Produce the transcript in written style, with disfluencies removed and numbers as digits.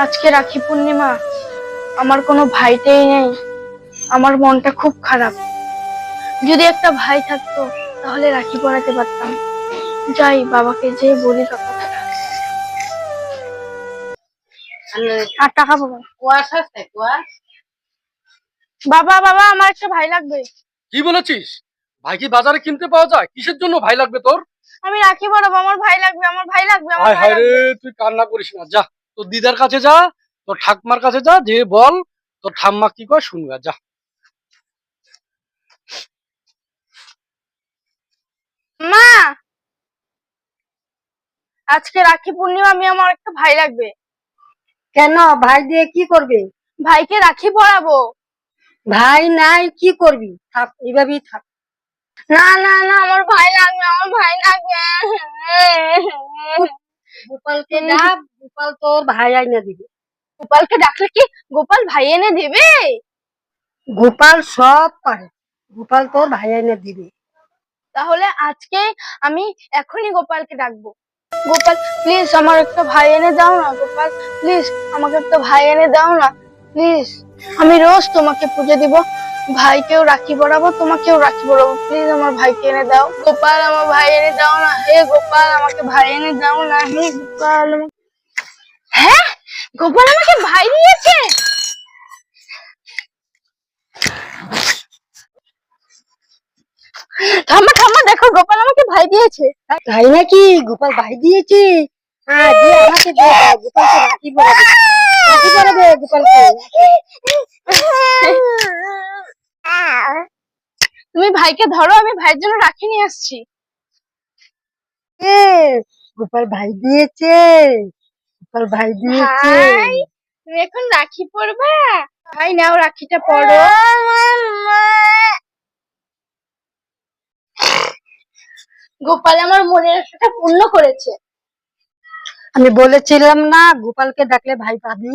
আজকে রাখি পূর্ণিমা, আমার কোনো ভাইটাই নেই। আমার মনটা খুব খারাপ। যদি একটা ভাই থাকতো তাহলে রাখি পরাতে পারতাম। যাই বাবাকে যে বলি কথাটা। আর টাকা পাবো। বাবা বাবা, আমার একটা ভাই লাগবে। কি বলেছিস? ভাই কি বাজারে কিনতে পাওয়া যায়? কিসের জন্য ভাই লাগবে তোর? আমি রাখি পরাবো, আমার ভাই লাগবে, আমার ভাই লাগবে, আমার হায় ভাই হায় রে, লাগবে। তুই কান্না করিস না, যা তোর দিদার কাছে যা, তোর ঠাকমার কাছে যা, যে বল তোর ঠাম্মা কি কয় শুনবা, যা। মা, আজকে রাখি পূর্ণিমা, আমি আমার একটা ভাই লাগবে। কেন? ভাই দিয়ে কি করবে? ভাইকে রাখি পরাবো। ভাই নাই, কি করবি? থাক, এইভাবেই থাক। না না না, আমার ভাই লাগবে, আমার ভাই লাগবে। গোপালকে ডাক, গোপাল তোর ভাই আইনা দিবে। গোপালকে ডাকলে কি গোপাল ভাই এনে দেবে? গোপাল সব পারে, গোপাল তোর ভাই আইনা দিবে। তাহলে আজকে আমি এখনই গোপালকে ডাকবো। গোপাল প্লিজ, আমার একটা ভাই এনে দাও না। গোপাল প্লিজ, আমাকে একটা ভাই এনে দাও না প্লিজ। আমি রোজ তোমাকে পুজো দিব, ভাইকেও রাখি পরাবো, তোমাকেও রাখি পরাবো। প্লিজ আমার ভাইকে এনে দাও। গোপাল, আমার ভাই এনে দাও না। হে গোপাল, আমাকে ভাই এনে দাও না। হে গোপাল হ্যাঁ, গোপাল আমাকে ভাই দিয়েছে। ঠাম্মা ঠাম্মা, দেখো গোপাল আমাকে ভাই দিয়েছে। তাই নাকি? গোপাল ভাই দিয়েছে? হ্যাঁ, দিয়ে আমাকে দে, গোপালকে রাখি পরাবে। রাখি পরাবে গোপালকে। তুমি ভাইকে ধরো, আমি ভাইয়ের জন্য রাখি নিয়ে আসছি। এ, গোপাল ভাই দিয়েছে, গোপাল ভাই দিয়েছে। ভাই, তুমি এখন রাখি পরবা? ভাই নাও, রাখিটা পরো। গোপাল আমার মনের আশাটা পূর্ণ করেছে। আমি বলেছিলাম না গোপালকে ডাকলে ভাই পাবি?